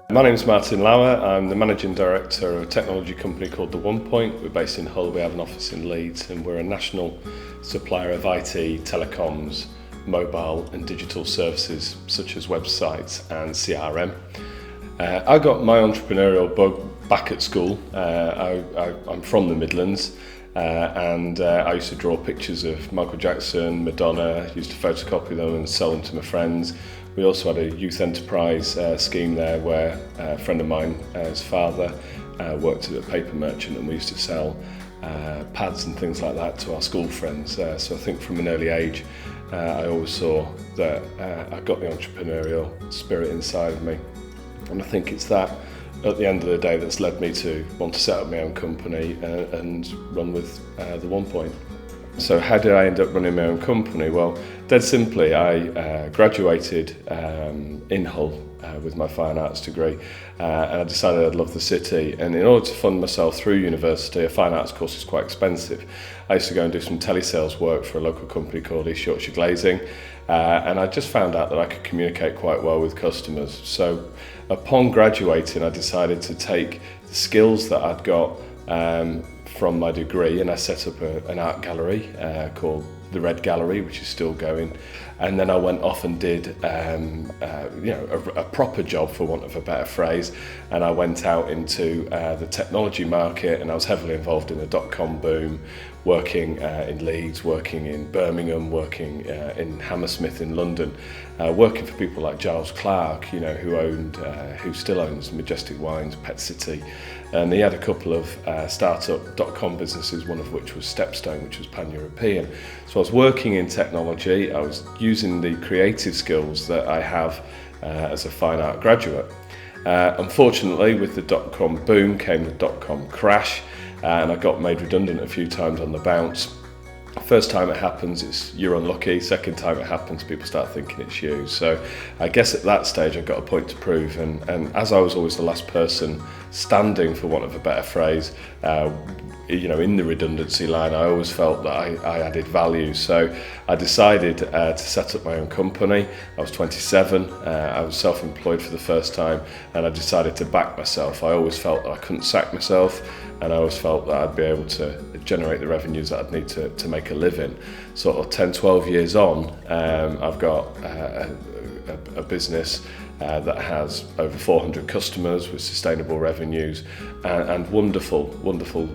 My name is Martin Lauer. I'm the Managing Director of a technology company called The One Point. We're based in Hull, we have an office in Leeds, and we're a national supplier of IT, telecoms, mobile and digital services such as websites and CRM. I got my entrepreneurial bug back at school. I'm from the Midlands, and I used to draw pictures of Michael Jackson, Madonna, used to photocopy them and sell them to my friends. We also had a youth enterprise scheme there where a friend of mine, his father, worked at a paper merchant, and we used to sell pads and things like that to our school friends. So I think from an early age I always saw that I got the entrepreneurial spirit inside of me, and I think it's that at the end of the day that's led me to want to set up my own company and run with The One Point. So how did I end up running my own company? Well, dead simply, I graduated in Hull with my fine arts degree, and I decided I'd love the city, and in order to fund myself through university, a fine arts course is quite expensive. I used to go and do some telesales work for a local company called East Yorkshire Glazing, and I just found out that I could communicate quite well with customers. So upon graduating, I decided to take the skills that I'd got from my degree, and I set up an art gallery called the Red Gallery, which is still going. And then I went off and did a proper job, for want of a better phrase, and I went out into the technology market, and I was heavily involved in the dot-com boom, working in Leeds, working in Birmingham, working in Hammersmith in London, working for people like Giles Clark, who still owns Majestic Wines, Pet City, and he had a couple of startup dot-com businesses, one of which was Stepstone, which was pan-European. So I was working in technology, I was using the creative skills that I have as a fine art graduate. Unfortunately, with the dot-com boom came the dot-com crash, and I got made redundant a few times on the bounce. First time it happens, you're unlucky. Second time it happens, people start thinking it's you. So I guess at that stage I got a point to prove, and as I was always the last person standing, for want of a better phrase, in the redundancy line, I always felt that I added value. So I decided to set up my own company. I was 27, I was self-employed for the first time, and I decided to back myself. I always felt that I couldn't sack myself, and I always felt that I'd be able to generate the revenues that I'd need to make a living. Sort of 10, 12 years on, I've got a business that has over 400 customers with sustainable revenues and wonderful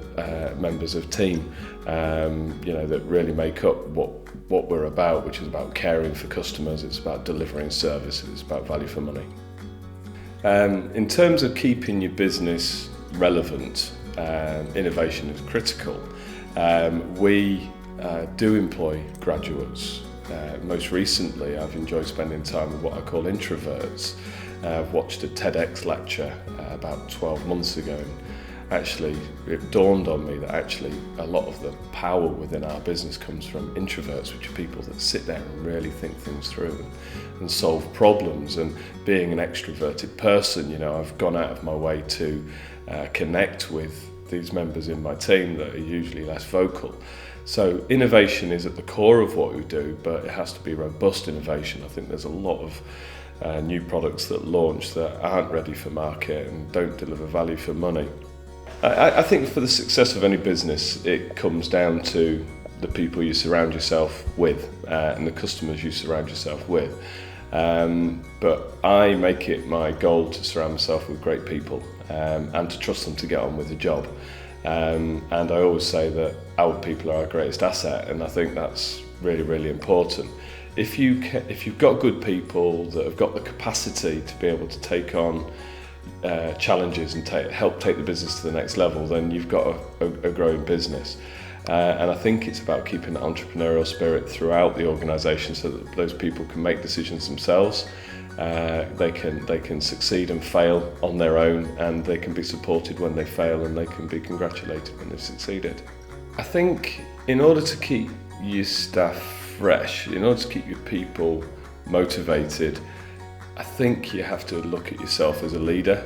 members of team, that really make up what we're about, which is about caring for customers, it's about delivering services, it's about value for money. In terms of keeping your business relevant, innovation is critical. We do employ graduates. Most recently, I've enjoyed spending time with what I call introverts. I've watched a TEDx lecture about 12 months ago, and actually it dawned on me that actually a lot of the power within our business comes from introverts, which are people that sit there and really think things through and solve problems. And being an extroverted person, I've gone out of my way to connect with these members in my team that are usually less vocal. So innovation is at the core of what we do, but it has to be robust innovation. I think there's a lot of new products that launch that aren't ready for market and don't deliver value for money. I think for the success of any business, it comes down to the people you surround yourself with and the customers you surround yourself with. But I make it my goal to surround myself with great people and to trust them to get on with the job. And I always say that our people are our greatest asset, and I think that's really, really important. If you've got good people that have got the capacity to be able to take on challenges and help take the business to the next level, then you've got a growing business. And I think it's about keeping an entrepreneurial spirit throughout the organisation so that those people can make decisions themselves. They can succeed and fail on their own, and they can be supported when they fail, and they can be congratulated when they've succeeded. I think in order to keep your staff fresh, in order to keep your people motivated, I think you have to look at yourself as a leader.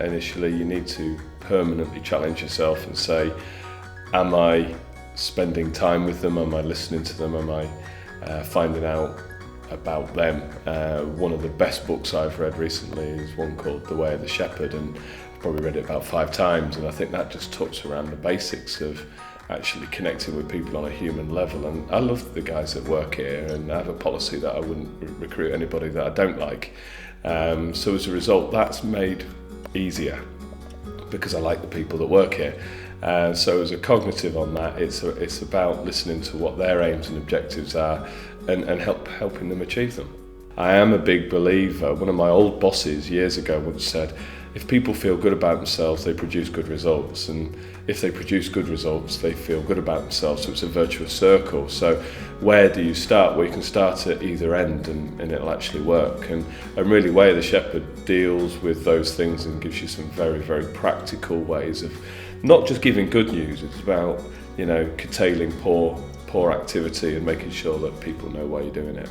Initially, you need to permanently challenge yourself and say, am I spending time with them? Am I listening to them? Am I finding out about them. One of the best books I've read recently is one called The Way of the Shepherd, and I've probably read it about 5 times, and I think that just talks around the basics of actually connecting with people on a human level. And I love the guys that work here, and I have a policy that I wouldn't recruit anybody that I don't like. So as a result, that's made easier because I like the people that work here. So as a cognitive on that, it's about listening to what their aims and objectives are and helping them achieve them. I am a big believer. One of my old bosses years ago once said, if people feel good about themselves, they produce good results. And if they produce good results, they feel good about themselves. So it's a virtuous circle. So where do you start? Well, you can start at either end and it'll actually work. And really, Way of the Shepherd deals with those things and gives you some very, very practical ways of not just giving good news. It's about, curtailing poor activity and making sure that people know why you're doing it.